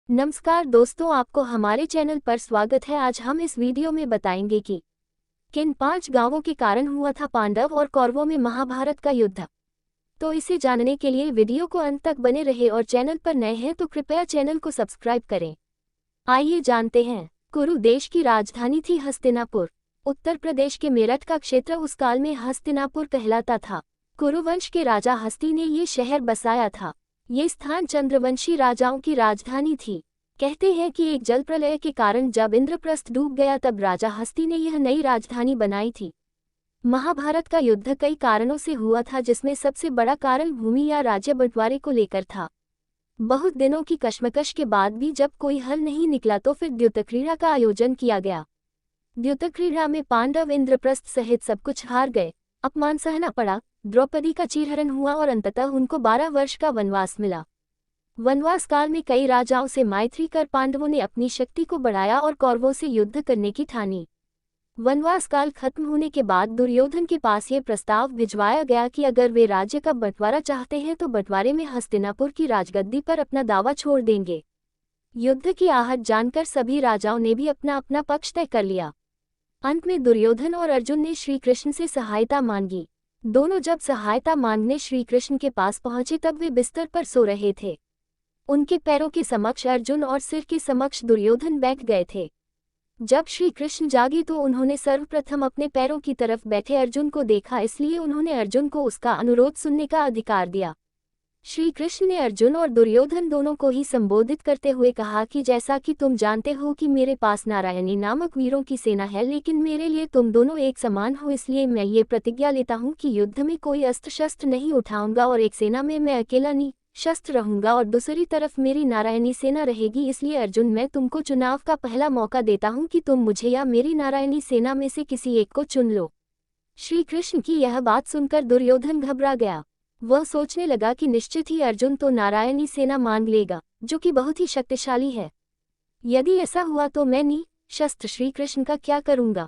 नमस्कार दोस्तों, आपको हमारे चैनल पर स्वागत है। आज हम इस वीडियो में बताएंगे कि किन 5 गांवों के कारण हुआ था पांडव और कौरवों में महाभारत का युद्ध। तो इसे जानने के लिए वीडियो को अंत तक बने रहे और चैनल पर नए हैं तो कृपया चैनल को सब्सक्राइब करें। आइए जानते हैं। कुरु देश की राजधानी थी हस्तिनापुर। उत्तर प्रदेश के मेरठ का क्षेत्र उस काल में हस्तिनापुर कहलाता था। कुरुवंश के राजा हस्ती ने ये शहर बसाया था। ये स्थान चंद्रवंशी राजाओं की राजधानी थी। कहते हैं कि एक जल प्रलय के कारण जब इंद्रप्रस्थ डूब गया तब राजा हस्ती ने यह नई राजधानी बनाई थी। महाभारत का युद्ध कई कारणों से हुआ था, जिसमें सबसे बड़ा कारण भूमि या राज्य बंटवारे को लेकर था। बहुत दिनों की कश्मकश के बाद भी जब कोई हल नहीं निकला तो फिर द्युतक्रीड़ा का आयोजन किया गया। द्युतक्रीड़ा में पांडव इंद्रप्रस्थ सहित सब कुछ हार गए, अपमान सहना पड़ा, द्रौपदी का चीरहरण हुआ और अंततः उनको 12 वर्ष का वनवास मिला। वनवास काल में कई राजाओं से मैत्री कर पांडवों ने अपनी शक्ति को बढ़ाया और कौरवों से युद्ध करने की ठानी। वनवास काल खत्म होने के बाद दुर्योधन के पास ये प्रस्ताव भिजवाया गया कि अगर वे राज्य का बंटवारा चाहते हैं तो बंटवारे में हस्तिनापुर की राजगद्दी पर अपना दावा छोड़ देंगे। युद्ध की आहट जानकर सभी राजाओं ने भी अपना अपना पक्ष तय कर लिया। अंत में दुर्योधन और अर्जुन ने श्री कृष्ण से सहायता मांगी। दोनों जब सहायता मांगने श्री कृष्ण के पास पहुंचे तब वे बिस्तर पर सो रहे थे। उनके पैरों के समक्ष अर्जुन और सिर के समक्ष दुर्योधन बैठ गए थे। जब श्री कृष्ण जागे तो उन्होंने सर्वप्रथम अपने पैरों की तरफ बैठे अर्जुन को देखा, इसलिए उन्होंने अर्जुन को उसका अनुरोध सुनने का अधिकार दिया। श्री कृष्ण ने अर्जुन और दुर्योधन दोनों को ही संबोधित करते हुए कहा कि जैसा कि तुम जानते हो कि मेरे पास नारायणी नामक वीरों की सेना है, लेकिन मेरे लिए तुम दोनों एक समान हो, इसलिए मैं ये प्रतिज्ञा लेता हूँ कि युद्ध में कोई अस्त्र शस्त्र नहीं उठाऊंगा और एक सेना में मैं अकेला निशस्त्र रहूंगा और दूसरी तरफ मेरी नारायणी सेना रहेगी। इसलिए अर्जुन, मैं तुमको चुनाव का पहला मौका देता हूँ कि तुम मुझे या मेरी नारायणी सेना में से किसी एक को चुन लो। श्री कृष्ण की यह बात सुनकर दुर्योधन घबरा गया। वह सोचने लगा कि निश्चित ही अर्जुन तो नारायणी सेना मांग लेगा, जो कि बहुत ही शक्तिशाली है। यदि ऐसा हुआ तो मैं निशस्त्र श्री कृष्ण का क्या करूंगा।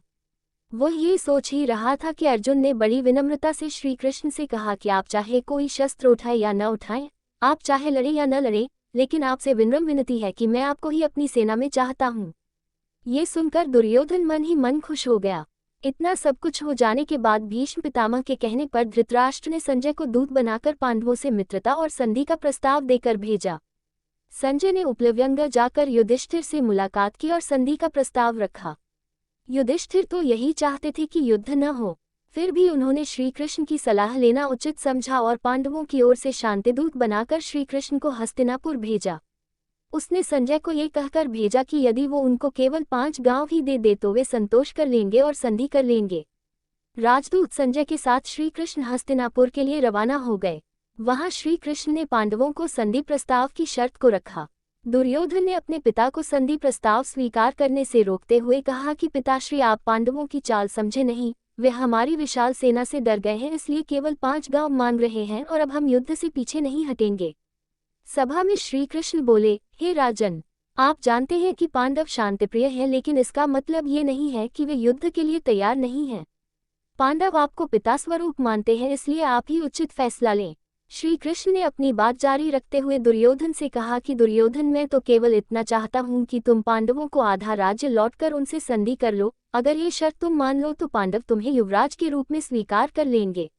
वह ये सोच ही रहा था कि अर्जुन ने बड़ी विनम्रता से श्री कृष्ण से कहा कि आप चाहे कोई शस्त्र उठाए या न उठाएं, आप चाहे लड़े या न लड़े, लेकिन आपसे विनम्र विनती है कि मैं आपको ही अपनी सेना में चाहता हूँ। ये सुनकर दुर्योधन मन ही मन खुश हो गया। इतना सब कुछ हो जाने के बाद भीष्म पितामह के कहने पर धृतराष्ट्र ने संजय को दूत बनाकर पांडवों से मित्रता और संधि का प्रस्ताव देकर भेजा। संजय ने उपलव्यंग जाकर युधिष्ठिर से मुलाकात की और संधि का प्रस्ताव रखा। युधिष्ठिर तो यही चाहते थे कि युद्ध न हो, फिर भी उन्होंने श्री कृष्ण की सलाह लेना उचित समझा और पांडवों की ओर से शांतिदूत बनाकर श्री कृष्ण को हस्तिनापुर भेजा। उसने संजय को ये कहकर भेजा कि यदि वो उनको केवल 5 गांव ही दे तो वे संतोष कर लेंगे और संधि कर लेंगे। राजदूत संजय के साथ श्री कृष्ण हस्तिनापुर के लिए रवाना हो गए। वहां श्री कृष्ण ने पांडवों को संधि प्रस्ताव की शर्त को रखा। दुर्योधन ने अपने पिता को संधि प्रस्ताव स्वीकार करने से रोकते हुए कहा कि पिताश्री, आप पांडवों की चाल समझे नहीं। वे हमारी विशाल सेना से डर गए हैं, इसलिए केवल 5 गांव मांग रहे हैं और अब हम युद्ध से पीछे नहीं हटेंगे। सभा में श्री कृष्ण बोले, हे राजन, आप जानते हैं कि पांडव शांतिप्रिय हैं, लेकिन इसका मतलब ये नहीं है कि वे युद्ध के लिए तैयार नहीं हैं। पांडव आपको पिता स्वरूप मानते हैं, इसलिए आप ही उचित फैसला लें। श्री कृष्ण ने अपनी बात जारी रखते हुए दुर्योधन से कहा कि दुर्योधन, मैं तो केवल इतना चाहता हूँ कि तुम पांडवों को आधा राज्य लौटकर उनसे संधि कर लो। अगर ये शर्त तुम मान लो तो पांडव तुम्हें युवराज के रूप में स्वीकार कर लेंगे।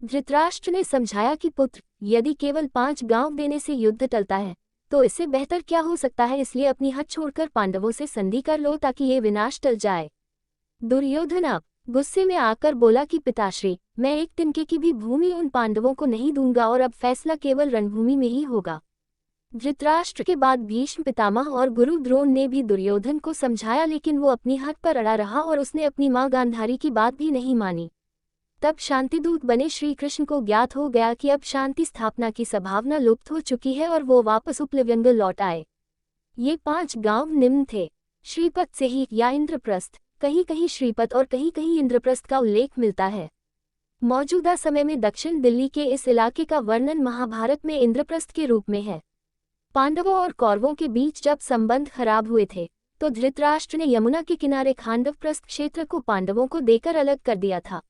धृतराष्ट्र ने समझाया कि पुत्र, यदि केवल 5 गांव देने से युद्ध टलता है तो इससे बेहतर क्या हो सकता है, इसलिए अपनी हद छोड़कर पांडवों से संधि कर लो ताकि ये विनाश टल जाए। दुर्योधन अब गुस्से में आकर बोला कि पिताश्री, मैं एक तिनके की भी भूमि उन पांडवों को नहीं दूंगा और अब फैसला केवल रणभूमि में ही होगा। धृतराष्ट्र के बाद भीष्म पितामह और गुरु द्रोण ने भी दुर्योधन को समझाया, लेकिन वो अपनी हद पर अड़ा रहा और उसने अपनी मां गांधारी की बात भी नहीं मानी। तब शांतिदूत बने श्री कृष्ण को ज्ञात हो गया कि अब शांति स्थापना की संभावना लुप्त हो चुकी है और वो वापस उपलव्यंग लौट आए। ये 5 गांव निम्न थे। श्रीपत से ही या इंद्रप्रस्थ, कहीं कहीं श्रीपत और कहीं कहीं इंद्रप्रस्थ का उल्लेख मिलता है। मौजूदा समय में दक्षिण दिल्ली के इस इलाके का वर्णन महाभारत में इंद्रप्रस्थ के रूप में है। पांडवों और कौरवों के बीच जब संबंध खराब हुए थे तो धृतराष्ट्र ने यमुना के किनारे खांडवप्रस्थ क्षेत्र को पांडवों को देकर अलग कर दिया था।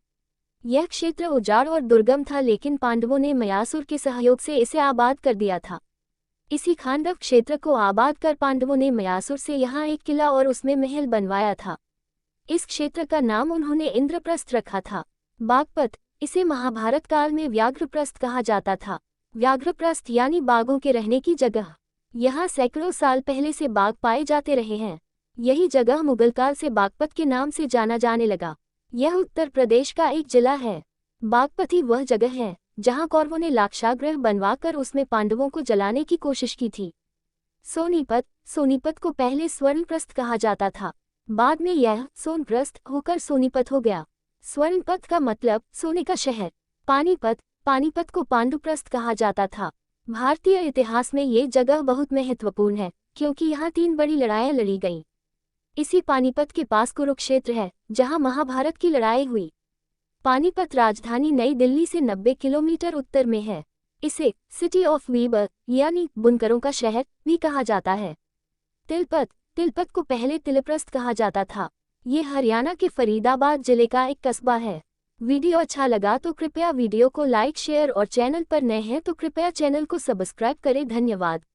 यह क्षेत्र उजाड़ और दुर्गम था, लेकिन पांडवों ने मयासुर के सहयोग से इसे आबाद कर दिया था। इसी खांडव क्षेत्र को आबाद कर पांडवों ने मयासुर से यहाँ एक किला और उसमें महल बनवाया था। इस क्षेत्र का नाम उन्होंने इंद्रप्रस्थ रखा था। बागपत, इसे महाभारत काल में व्याघ्रप्रस्थ कहा जाता था। व्याघ्रप्रस्थ यानी बाघों के रहने की जगह। यहाँ सैकड़ों साल पहले से बाघ पाए जाते रहे हैं। यही जगह मुगल काल से बागपत के नाम से जाना जाने लगा। यह उत्तर प्रदेश का एक जिला है। बागपत ही वह जगह है जहाँ कौरवों ने लाक्षागृह बनवाकर उसमें पांडवों को जलाने की कोशिश की थी। सोनीपत, सोनीपत को पहले स्वर्णप्रस्थ कहा जाता था, बाद में यह सोनप्रस्थ होकर सोनीपत हो गया। स्वर्णपत का मतलब सोने का शहर। पानीपत, पानीपत को पांडुप्रस्थ कहा जाता था। भारतीय इतिहास में ये जगह बहुत महत्वपूर्ण है क्योंकि यहाँ 3 बड़ी लड़ाइयाँ लड़ी गईं। इसी पानीपत के पास कुरुक्षेत्र है जहाँ महाभारत की लड़ाई हुई। पानीपत राजधानी नई दिल्ली से 90 किलोमीटर उत्तर में है। इसे सिटी ऑफ वीवर यानी बुनकरों का शहर भी कहा जाता है। तिलपत, तिलपत को पहले तिलप्रस्थ कहा जाता था। ये हरियाणा के फरीदाबाद जिले का एक कस्बा है। वीडियो अच्छा लगा तो कृपया वीडियो को लाइक शेयर और चैनल पर नए हैं तो कृपया चैनल को सब्सक्राइब करें। धन्यवाद।